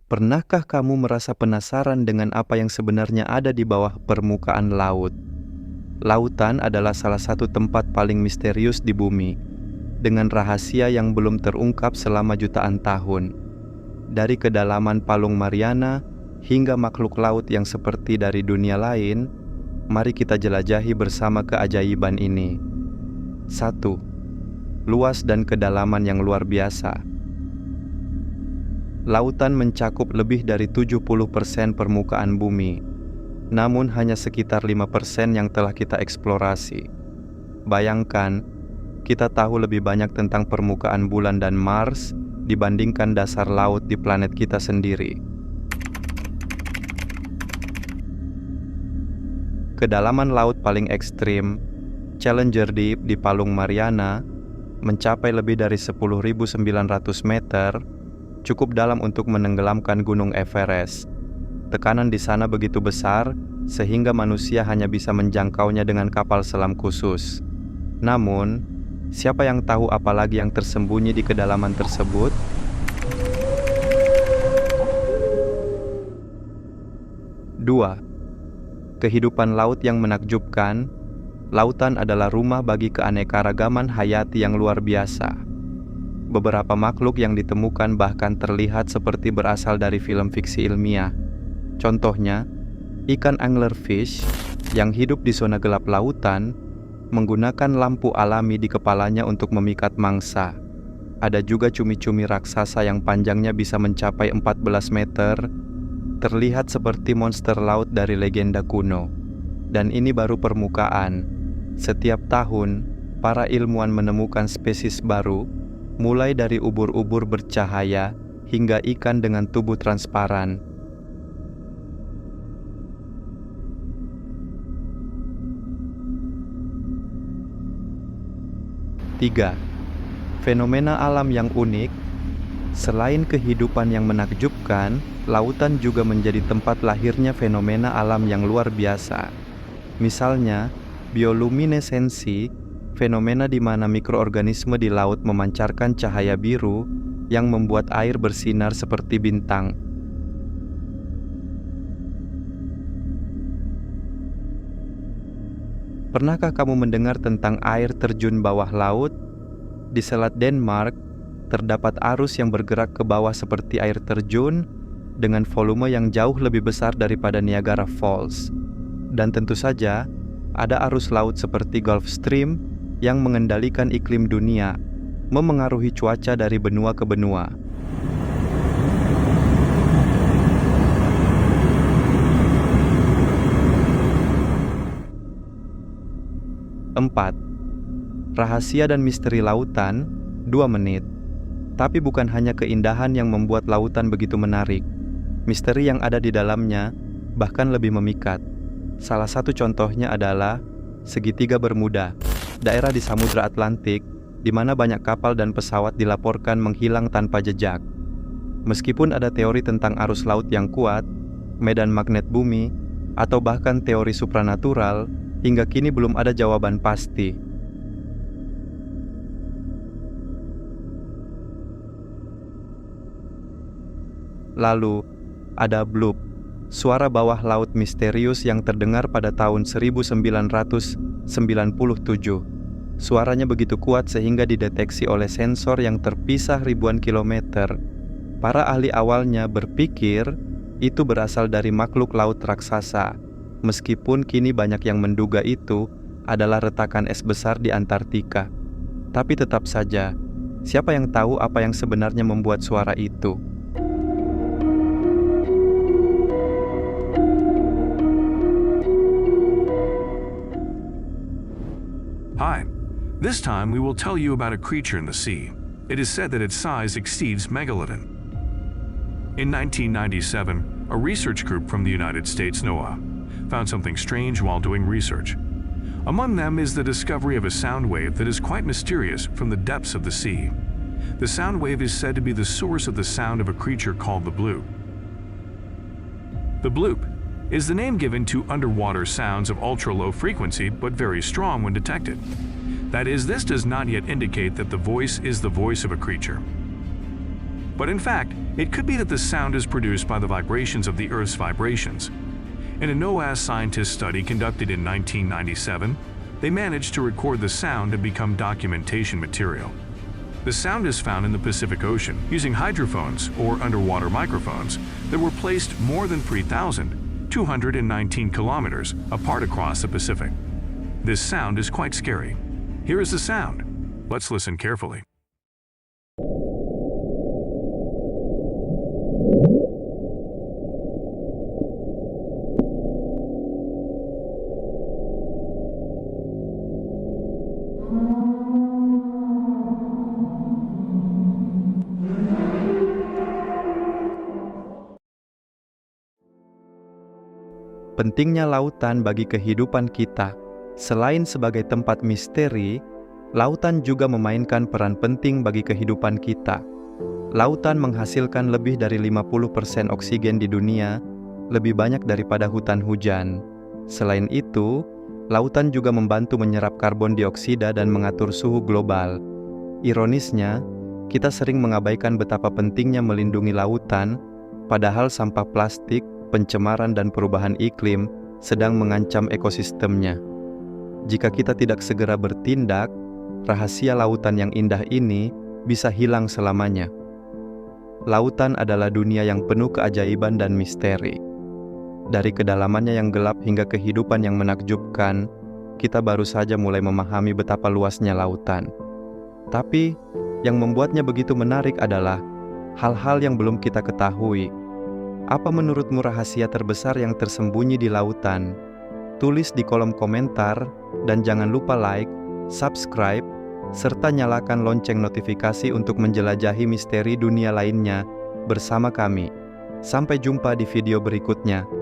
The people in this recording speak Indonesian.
Pernahkah kamu merasa penasaran dengan apa yang sebenarnya ada di bawah permukaan laut? Lautan adalah salah satu tempat paling misterius di bumi, dengan rahasia yang belum terungkap selama jutaan tahun. Dari kedalaman Palung Mariana hingga makhluk laut yang seperti dari dunia lain, mari kita jelajahi bersama keajaiban ini. 1. Luas dan kedalaman yang luar biasa. Lautan mencakup lebih dari 70% permukaan bumi, namun hanya sekitar 5% yang telah kita eksplorasi. Bayangkan, kita tahu lebih banyak tentang permukaan bulan dan Mars dibandingkan dasar laut di planet kita sendiri. Kedalaman laut paling ekstrim, Challenger Deep di Palung Mariana, mencapai lebih dari 10.900 meter, cukup dalam untuk menenggelamkan Gunung Everest. Tekanan di sana begitu besar, sehingga manusia hanya bisa menjangkaunya dengan kapal selam khusus. Namun, siapa yang tahu apa lagi yang tersembunyi di kedalaman tersebut? Dua, kehidupan laut yang menakjubkan. Lautan adalah rumah bagi keanekaragaman hayati yang luar biasa. Beberapa makhluk yang ditemukan bahkan terlihat seperti berasal dari film fiksi ilmiah. Contohnya, ikan anglerfish yang hidup di zona gelap lautan menggunakan lampu alami di kepalanya untuk memikat mangsa. Ada juga cumi-cumi raksasa yang panjangnya bisa mencapai 14 meter, terlihat seperti monster laut dari legenda kuno. Dan ini baru permukaan. Setiap tahun, para ilmuwan menemukan spesies baru, mulai dari ubur-ubur bercahaya hingga ikan dengan tubuh transparan. Tiga, fenomena alam yang unik. Selain kehidupan yang menakjubkan, lautan juga menjadi tempat lahirnya fenomena alam yang luar biasa. Misalnya, bioluminesensi, fenomena di mana mikroorganisme di laut memancarkan cahaya biru yang membuat air bersinar seperti bintang. Pernahkah kamu mendengar tentang air terjun bawah laut? Di Selat Denmark, terdapat arus yang bergerak ke bawah seperti air terjun dengan volume yang jauh lebih besar daripada Niagara Falls. Dan tentu saja, ada arus laut seperti Gulf Stream yang mengendalikan iklim dunia, memengaruhi cuaca dari benua ke benua. Empat, rahasia dan misteri lautan, 2 menit. Tapi bukan hanya keindahan yang membuat lautan begitu menarik. Misteri yang ada di dalamnya bahkan lebih memikat. Salah satu contohnya adalah segitiga Bermuda, daerah di Samudra Atlantik di mana banyak kapal dan pesawat dilaporkan menghilang tanpa jejak. Meskipun ada teori tentang arus laut yang kuat, medan magnet bumi, atau bahkan teori supranatural, hingga kini belum ada jawaban pasti. Lalu, ada bloop, suara bawah laut misterius yang terdengar pada tahun 1997. Suaranya begitu kuat sehingga dideteksi oleh sensor yang terpisah ribuan kilometer. Para ahli awalnya berpikir itu berasal dari makhluk laut raksasa, meskipun kini banyak yang menduga itu adalah retakan es besar di Antartika. Tapi tetap saja, siapa yang tahu apa yang sebenarnya membuat suara itu? Hi, this time we will tell you about a creature in the sea. It is said that its size exceeds megalodon. In 1997, a research group from the United States, NOAA, found something strange while doing research. Among them is the discovery of a sound wave that is quite mysterious from the depths of the sea. The sound wave is said to be the source of the sound of a creature called the bloop. The bloop is the name given to underwater sounds of ultra-low frequency but very strong when detected. That is, this does not yet indicate that the voice is the voice of a creature. But in fact, it could be that the sound is produced by the vibrations of the Earth's vibrations. In a NOAA scientist study conducted in 1997, they managed to record the sound and become documentation material. The sound is found in the Pacific Ocean using hydrophones or underwater microphones that were placed more than 3,219 kilometers apart across the Pacific. This sound is quite scary. Here is the sound. Let's listen carefully. Pentingnya lautan bagi kehidupan kita. Selain sebagai tempat misteri, lautan juga memainkan peran penting bagi kehidupan kita. Lautan menghasilkan lebih dari 50% oksigen di dunia, lebih banyak daripada hutan hujan. Selain itu, lautan juga membantu menyerap karbon dioksida dan mengatur suhu global. Ironisnya, kita sering mengabaikan betapa pentingnya melindungi lautan, padahal sampah plastik, pencemaran dan perubahan iklim sedang mengancam ekosistemnya. Jika kita tidak segera bertindak, rahasia lautan yang indah ini bisa hilang selamanya. Lautan adalah dunia yang penuh keajaiban dan misteri. Dari kedalamannya yang gelap hingga kehidupan yang menakjubkan, kita baru saja mulai memahami betapa luasnya lautan. Tapi, yang membuatnya begitu menarik adalah hal-hal yang belum kita ketahui. Apa menurutmu rahasia terbesar yang tersembunyi di lautan? Tulis di kolom komentar dan jangan lupa like, subscribe, serta nyalakan lonceng notifikasi untuk menjelajahi misteri dunia lainnya bersama kami. Sampai jumpa di video berikutnya.